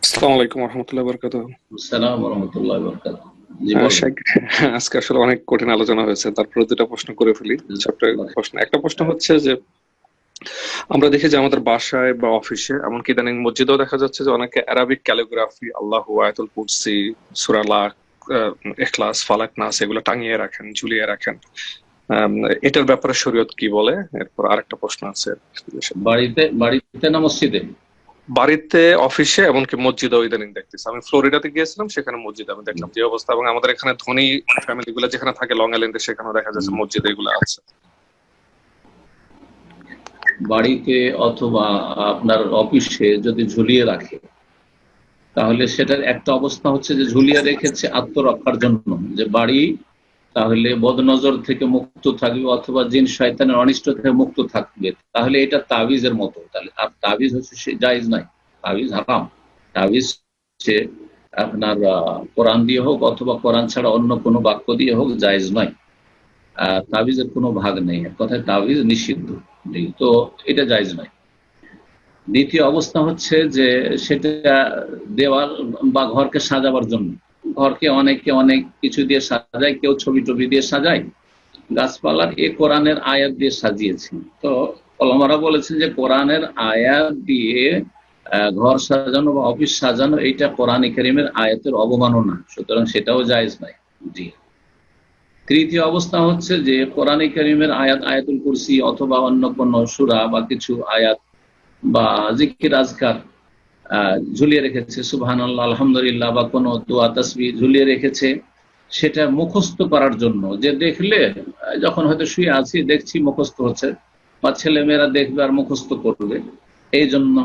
আসসালামু আলাইকুম রহমতুল্লাহ বরকাত। আসসালাম রহমতুল্লাহ বরকাত। জি বলেন। শেখ, আজকে আসলে অনেক কঠিন আলোচনা হয়েছে, তারপরে দুটা প্রশ্ন করে ফেলি। ছোট্ট বলেন। প্রশ্ন, একটা প্রশ্ন হচ্ছে যে আমরা দেখি যে আমাদের বাসায় বা অফিসে, এমনকি ইদানিং মসজিদেও দেখা যাচ্ছে যে অনেকে অ্যারাবিক ক্যালিগ্রাফি, আল্লাহু, আয়াতুল কুরসি, সূরা লাক, ইখলাস, ফালাক, নাস এগুলো টাঙিয়ে রাখেন, ঝুলিয়ে রাখেন। আম, এটার ব্যাপারে শরীয়ত কি বলে? এরপর আরেকটা প্রশ্ন আছে। বাড়িতে বাড়িতে না মসজিদে? বাড়িতে, অফিসে, এমনকি মসজিদেও ইদানিং দেখতেছি। আমি ফ্লোরিডাতে গিয়েছিলাম, সেখানে মসজিদে আমি দেখলাম যে অবস্থা, এবং আমাদের এখানে ধনী ফ্যামিলি গুলো যেখানে থাকে লং আইল্যান্ডে, সেখানেও দেখা যাচ্ছে মসজিদে এগুলো আছে। বাড়িতে অথবা আপনার অফিসে যদি ঝুলিয়ে রাখে, তাহলে সেটার একটা অবস্থা হচ্ছে যে ঝুলিয়ে রেখেছে আত্মরক্ষার জন্য, যে বাড়ি তাহলে বদনজর থেকে মুক্ত থাকবে অথবা জিন শয়তানের অনিষ্ট থেকে মুক্ত থাকবে, তাহলে এটা তাবিজের মতো। তাহলে আর তাবিজ হচ্ছে সে জায়েজ নাই, তাবিজ হারাম। তাবিজ সে আপনার কোরআন দিয়ে হোক অথবা কোরআন ছাড়া অন্য কোনো বাক্য দিয়ে হোক জায়েজ নয়। তাবিজের কোনো ভাগ নেই, এক কথায় তাবিজ নিষিদ্ধ। তো এটা জায়েজ নয়। দ্বিতীয় অবস্থা হচ্ছে যে সেটা দেওয়াল বা ঘরকে সাজাবার জন্য। ঘরকে অনেকে অনেক কিছু দিয়ে সাজায়, কেউ ছবি টবি দিয়ে সাজায়, গাছপালার এ কোরআনের আয়াত দিয়ে সাজিয়েছি। তো ওলামারা বলেছেন যে কোরআনের আয়াত দিয়ে ঘর সাজানো বা অফিস সাজানো, এইটা কোরআন কারীমের আয়াতের অবমাননা, সুতরাং সেটাও জায়েজ নাই। জি। তৃতীয় অবস্থা হচ্ছে যে কোরআন কারীমের আয়াত, আয়াতুল কুরসি অথবা অন্য কোনো সূরা বা কিছু আয়াত বা জিকির আজকার ঝুলিয়ে রেখেছে, সুবহানাল্লাহ, আলহামদুলিল্লাহ, বা কোনো দোয়া তাসবিহ ঝুলিয়ে রেখেছে, সেটা মুখস্থ করার জন্য। যে দেখলে যখন হয়তো শুয়ে আছি দেখছি মুখস্থ হচ্ছে, বা ছেলে মেয়েরা দেখবে আর মুখস্থ করবে, এই জন্য।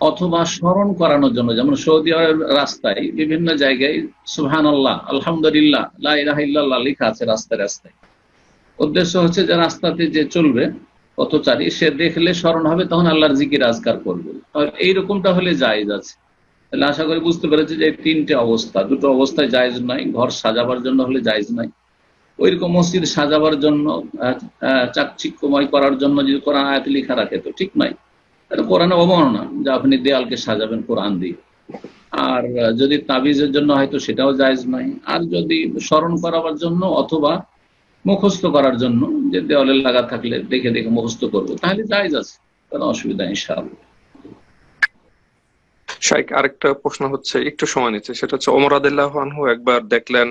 অথবা স্মরণ করানোর জন্য, যেমন সৌদি আরবের রাস্তায় বিভিন্ন জায়গায় সুবহানাল্লাহ, আলহামদুলিল্লাহ, লা ইলাহা ইল্লাল্লাহ লেখা আছে রাস্তায় রাস্তায়। উদ্দেশ্য হচ্ছে যে রাস্তাতে যে চলবে পথচারী, সে দেখলে স্মরণ হবে, তখন আল্লাহর জিকির আজকার করবে। এইরকমটা হলে জায়েজ আছে। তাহলে আশা করি বুঝতে পেরেছি যে এই তিনটে অবস্থা, দুটো অবস্থায় জায়েজ নাই। ঘর সাজাবার জন্য হলে জায়েজ নাই। ওইরকম মসজিদ সাজাবার জন্য, চাকচিক্যময় করার জন্য যদি কোরআন আয়াত লেখা রাখে তো ঠিক নাই, এটা কোরআনে অবমাননা যে আপনি দেয়ালকে সাজাবেন কোরআন দিয়ে। আর যদি তাবিজের জন্য হয়তো সেটাও জায়েজ নাই। আর যদি স্মরণ করাবার জন্য অথবা মুখস্থ করার জন্য, যে দেওয়ালে লাগা থাকলে দেখে দেখে মুখস্থ করবো, তাহলে জায়েজ আছে, কোনো অসুবিধা ইনশাআল্লাহ। শাইখ, আরেকটা প্রশ্ন হচ্ছে, একটু সময় নিচ্ছে, সেটা হচ্ছে ওমর রাদিয়াল্লাহু আনহু একবার দেখলেন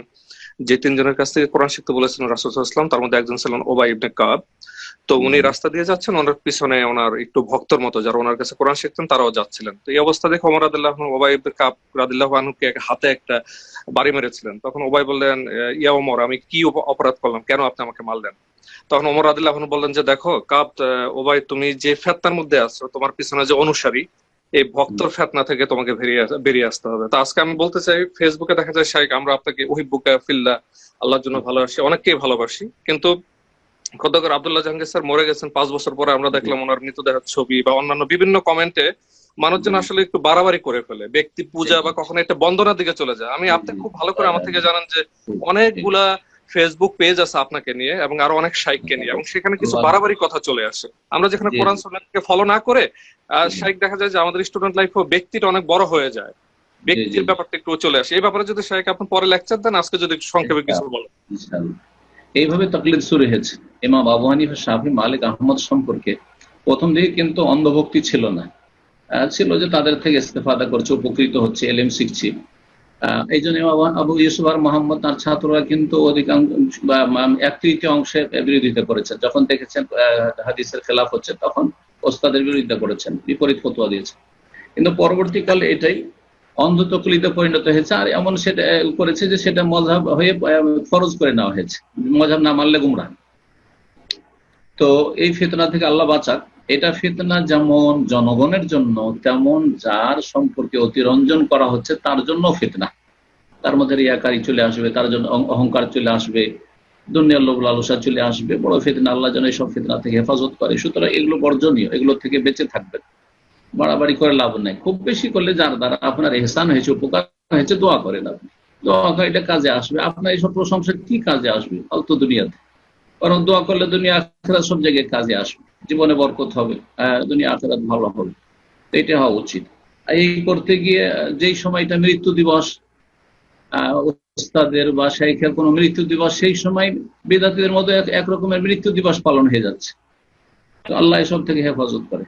যে তিনজনের কাছ থেকে কোরআন শিখতে বলেছিলেন রাসূল সাল্লাল্লাহু আলাইহি ওয়াসাল্লাম, তার মধ্যে একজন ছিলেন উবাই ইবনে কাব। তো উনি রাস্তা দিয়ে যাচ্ছেন, ওনার পিছনে ওনার একটু ভক্তর মতো যারা ওনার কাছে কোরআন শিখতেন তারাও যাচ্ছিলেন। তো এই অবস্থা দেখে ওমর রাদিয়াল্লাহু আনহু উবাই ইবনে কাব রাদিয়াল্লাহু আনহুকে হাতে একটা বাড়ি মেরেছিলেন। তখন উবাই বললেন, ইয়া ওমর, আমি কি অপরাধ করলাম, কেন আপনি আমাকে মারলেন? তখন ওমর রাদিয়াল্লাহু আনহু বললেন যে, দেখো কাব, উবাই, তুমি যে ফেতনার মধ্যে আছো, তোমার পিছনে যে অনুসারী, এই ভক্তর ফেতনা থেকে তোমাকে বেরিয়ে আসতে হবে। তো আজকে আমি বলতে চাই, ফেসবুকে দেখা যায় শাইখ, আমরা আপনাকে উহিব্বুকা ফিল্লাহ, আল্লাহর জন্য ভালোবাসি, অনেককেই ভালোবাসি, কিন্তু খোদাগর আব্দুল্লাহ জাহাঙ্গীর স্যার মরে গেছেন 5 বছর পরে, আমরা দেখলাম ওনার মৃতদেহের ছবি বা অন্যান্য বিভিন্ন কমেন্টে মানুষজন আসলে একটু বাড়াবাড়ি করে ফেলে, ব্যক্তি পূজা বা কখনো একটা বন্দনার দিকে চলে যায়। আমি, আপনি খুব ভালো করে আমার থেকে জানেন যে অনেকগুলা ফেসবুক পেজ আছে আপনাকে নিয়ে এবং আরো অনেক শাইখকে নিয়ে, এবং সেখানে কিছু বাড়াবাড়ি কথা চলে আসে। আমরা যেখানে কোরআন সুন্নাহকে ফলো না করে শাইখ, দেখা যায় যে আমাদের স্টুডেন্ট লাইফেও ব্যক্তিটা অনেক বড় হয়ে যায়, ব্যক্তির ব্যাপারটা একটু চলে আসে। এই ব্যাপারে যদি শাইখ আপনি পরে লেকচার দেন, আজকে যদি একটু সংক্ষেপে কিছু বলেন। এইভাবে তাকলিদ শুরু হয়েছে। ইমাম আবু হানিফা, শাফি, মালিক, আহমদ সম্পর্কে প্রথম দিকে কিন্তু অন্ধভক্তি ছিল না, ছিল যে তাদের থেকে ইস্তেফাদা করছে, উপকৃত হচ্ছে, এলেম শিখছি। এই জন্য আবু ইউসুফ আর মোহাম্মদ, তার ছাত্ররা কিন্তু অধিকাংশ বা 1/3 অংশে বিরোধিতা করেছেন। যখন দেখেছেন হাদিসের খেলাফ হচ্ছে, তখন ওস্তাদের বিরোধিতা করেছেন, বিপরীত ফতোয়া দিয়েছেন। কিন্তু পরবর্তীকালে এটাই অন্ধ তকলিদে পরিণত হয়েছে, আর এমন সেটা করেছে যে সেটা মযহাব হয়ে ফরজ করে নেওয়া হয়েছে। মযহাব না মানলে গুমরাহ। তো এই ফিতনা থেকে আল্লাহ বাঁচাক। এটা ফিতনা যেমন জনগণের জন্য, তেমন যার সম্পর্কে অতিরঞ্জন করা হচ্ছে তার জন্য ফিতনা। তার মধ্যে রিয়াকারি চলে আসবে, তার জন্য অহংকার চলে আসবে, দুনিয়ার লোভ লালসা চলে আসবে, বড় ফিতনা। আল্লাহ যেন এইসব ফিতনা থেকে হেফাজত করে। সুতরাং এগুলো বর্জনীয়, এগুলো থেকে বেঁচে থাকবেন। বাড়াবাড়ি করে লাভ নাই। খুব বেশি করলে যার দ্বারা আপনার এহসান হয়েছে, উপকার হয়েছে, দোয়া করেন আপনি। দোয়া করে এটা কাজে আসবে। আপনার এইসব প্রশংসা কি কাজে আসবে ফালতু দুনিয়াতে? বরং দোয়া করলে দুনিয়া আখিরাত সব জায়গায় কাজে আসবে, জীবনে বরকত হবে, দুনিয়া আখিরাত ভালো হবে। এটা হওয়া উচিত। এই করতে গিয়ে যেই সময়টা মৃত্যু দিবস, উস্তাদের বা শাইখের কোনো মৃত্যু দিবস, সেই সময় বিদাতীদের মধ্যে এক রকমের মৃত্যু দিবস পালন হয়ে যাচ্ছে। তো আল্লাহ এসব থেকে হেফাজত করে।